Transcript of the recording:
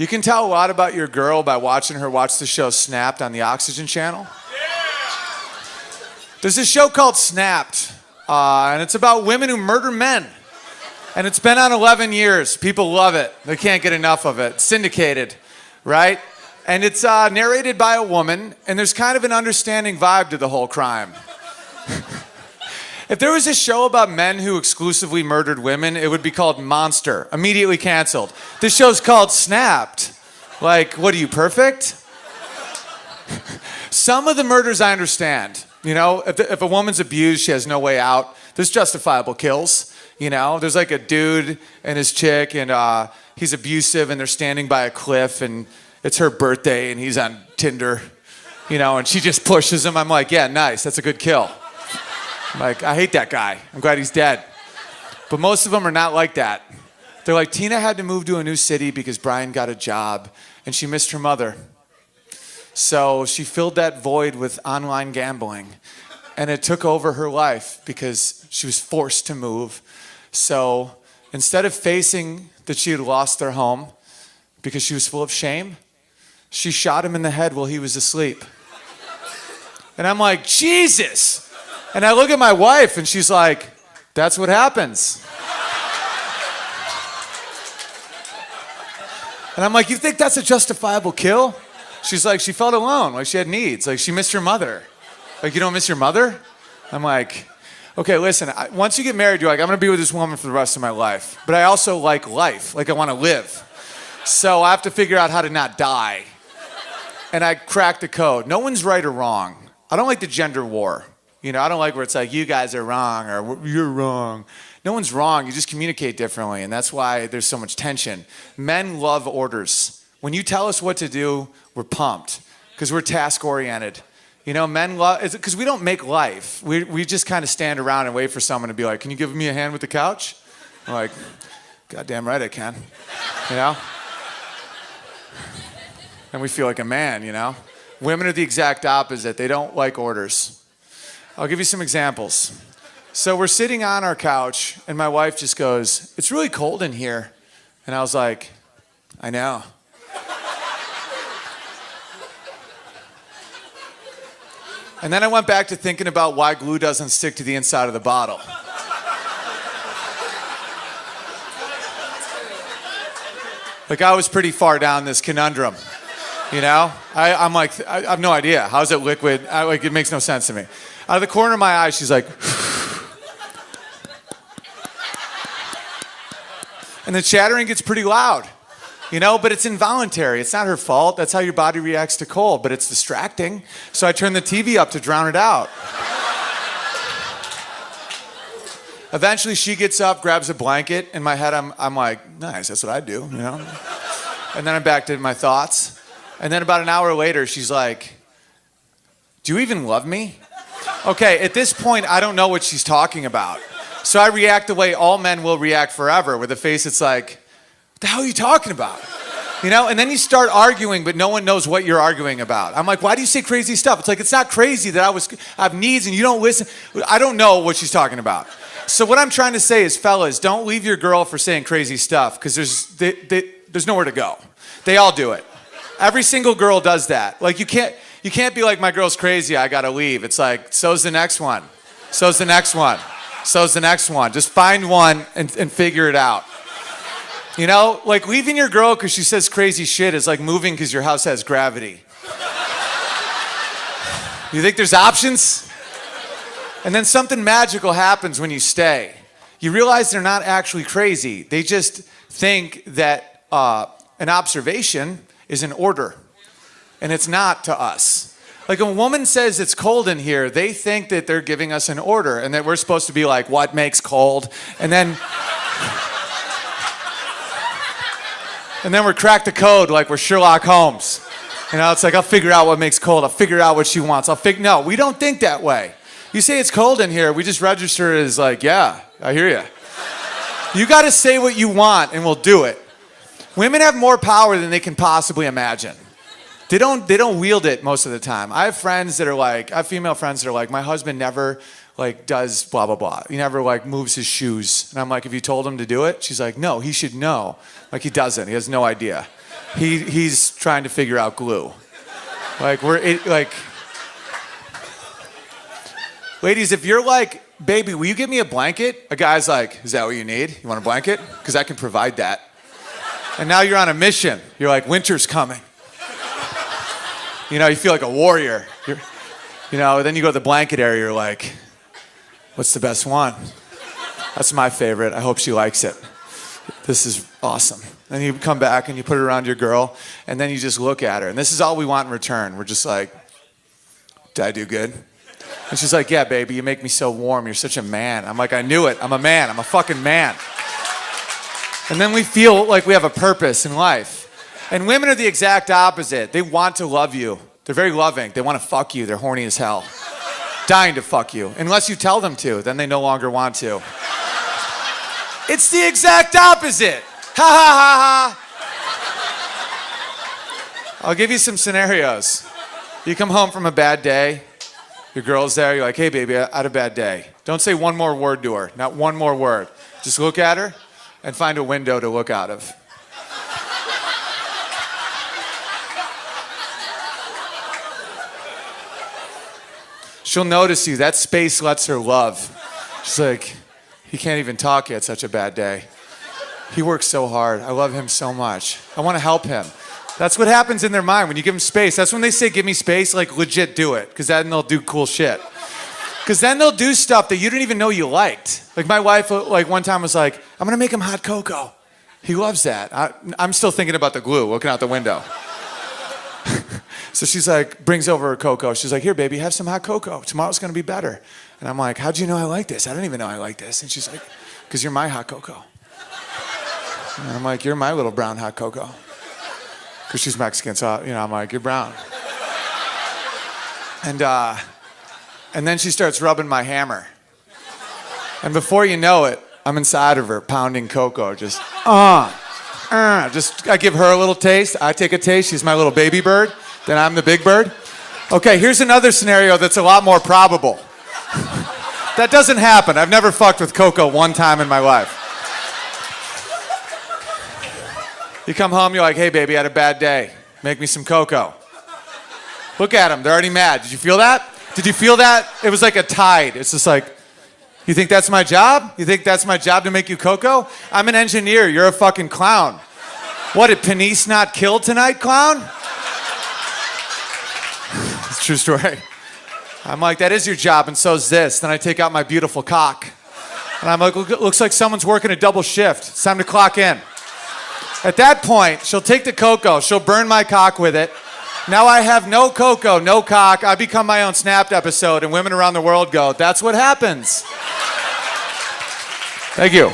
You can tell a lot about your girl by watching her watch the show Snapped on the Oxygen Channel. There's this show called Snapped, and it's about women who murder men. And it's been on 11 years. People love it. They can't get enough of it. Syndicated, right? And it's narrated by a woman, and there's kind of an understanding vibe to the whole crime. If there was a show about men who exclusively murdered women, it would be called Monster. Immediately canceled. This show's called Snapped. Like, what are you, perfect? Some of the murders I understand. You know, if a woman's abused, she has no way out. There's justifiable kills. You know, there's like a dude and his chick, and he's abusive, and they're standing by a cliff, and it's her birthday, and he's on Tinder. You know, and she just pushes him. I'm like, yeah, nice. That's a good kill. Like, I hate that guy. I'm glad he's dead. But most of them are not like that. They're like, Tina had to move to a new city because Brian got a job and she missed her mother. So she filled that void with online gambling, and it took over her life because she was forced to move. So instead of facing that she had lost their home because she was full of shame, she shot him in the head while he was asleep. And I'm like, Jesus! And I look at my wife, and she's like, that's what happens. And I'm like, you think that's a justifiable kill? She's like, she felt alone, like she had needs, like she missed her mother. Like, you don't miss your mother? I'm like, okay, listen, once you get married, you're like, I'm gonna be with this woman for the rest of my life. But I also like life, like I wanna live. So I have to figure out how to not die. And I cracked the code. No one's right or wrong. I don't like the gender war. You know, I don't like where it's like, you guys are wrong, or you're wrong. No one's wrong, you just communicate differently, and that's why there's so much tension. Men love orders. When you tell us what to do, we're pumped, because we're task-oriented. You know, men love, because we don't make life. We just kind of stand around and wait for someone to be like, can you give me a hand with the couch? I'm like, goddamn right I can, you know? And we feel like a man, you know? Women are the exact opposite. They don't like orders. I'll give you some examples. So we're sitting on our couch, and my wife just goes, it's really cold in here. And I was like, I know. And then I went back to thinking about why glue doesn't stick to the inside of the bottle. Like, I was pretty far down this conundrum, you know? I'm like, I have no idea. How's it liquid? It makes no sense to me. Out of the corner of my eye, she's like, and the chattering gets pretty loud, you know, but it's involuntary. It's not her fault. That's how your body reacts to cold, but it's distracting. So I turn the TV up to drown it out. Eventually she gets up, grabs a blanket. In my head, I'm like, nice, that's what I do, you know? And then I'm back to my thoughts. And then about an hour later, she's like, do you even love me? Okay, at this point, I don't know what she's talking about. So I react the way all men will react forever, with a face that's like, what the hell are you talking about? You know, and then you start arguing, but no one knows what you're arguing about. I'm like, why do you say crazy stuff? It's like, it's not crazy that I have needs and you don't listen. I don't know what she's talking about. So what I'm trying to say is, fellas, don't leave your girl for saying crazy stuff, because there's nowhere to go. They all do it. Every single girl does that. Like, you can't be like, my girl's crazy, I gotta leave. It's like, so's the next one. So's the next one. So's the next one. Just find one and figure it out. You know, like, leaving your girl because she says crazy shit is like moving because your house has gravity. You think there's options? And then something magical happens when you stay. You realize they're not actually crazy. They just think that an observation is an order. And it's not to us. Like, a woman says it's cold in here, they think that they're giving us an order and that we're supposed to be like, what makes cold? And then we're crack the code like we're Sherlock Holmes. You know, it's like, I'll figure out what makes cold. I'll figure out what she wants. No, we don't think that way. You say it's cold in here, we just register it as like, yeah, I hear you. You got to say what you want and we'll do it. Women have more power than they can possibly imagine. They don't wield it most of the time. I have female friends that are like, my husband never like does blah, blah, blah. He never like moves his shoes. And I'm like, have you told him to do it? She's like, no, he should know. Like he doesn't, he has no idea. He's trying to figure out glue. Like ladies, if you're like, baby, will you give me a blanket? A guy's like, is that what you need? You want a blanket? Because I can provide that. And now you're on a mission. You're like, winter's coming. You know, you feel like a warrior. Then you go to the blanket area, you're like, what's the best one? That's my favorite. I hope she likes it. This is awesome. Then you come back and you put it around your girl, and then you just look at her. And this is all we want in return. We're just like, did I do good? And she's like, yeah, baby, you make me so warm. You're such a man. I'm like, I knew it. I'm a man. I'm a fucking man. And then we feel like we have a purpose in life. And women are the exact opposite. They want to love you. They're very loving. They want to fuck you. They're horny as hell. Dying to fuck you. Unless you tell them to, then they no longer want to. It's the exact opposite. Ha ha ha ha. I'll give you some scenarios. You come home from a bad day. Your girl's there. You're like, hey, baby, I had a bad day. Don't say one more word to her. Not one more word. Just look at her and find a window to look out of. She'll notice you. That space lets her love. She's like, he can't even talk yet, such a bad day. He works so hard. I love him so much. I want to help him. That's what happens in their mind when you give them space. That's when they say, give me space, like legit do it. Because then they'll do cool shit. Because then they'll do stuff that you didn't even know you liked. Like my wife, like one time was like, I'm going to make him hot cocoa. He loves that. I'm still thinking about the glue, looking out the window. So she's like, brings over her cocoa. She's like, here, baby, have some hot cocoa. Tomorrow's going to be better. And I'm like, how'd you know I like this? I didn't even know I like this. And she's like, because you're my hot cocoa. And I'm like, you're my little brown hot cocoa. Because she's Mexican, so, I'm like, you're brown. And then she starts rubbing my hammer. And before you know it, I'm inside of her, pounding cocoa, I give her a little taste. I take a taste. She's my little baby bird. Then I'm the big bird. Okay, here's another scenario that's a lot more probable. That doesn't happen. I've never fucked with Coco one time in my life. You come home, you're like, hey, baby, I had a bad day. Make me some cocoa. Look at them. They're already mad. Did you feel that? Did you feel that? It was like a tide. It's just like, you think that's my job? You think that's my job to make you cocoa? I'm an engineer. You're a fucking clown. What, did Panisse not kill tonight, clown? It's a true story. I'm like, that is your job, and so's this. Then I take out my beautiful cock. And I'm like, looks like someone's working a double shift. It's time to clock in. At that point, she'll take the cocoa. She'll burn my cock with it. Now I have no cocoa, no cock. I become my own Snapped episode, and women around the world go, that's what happens. Thank you.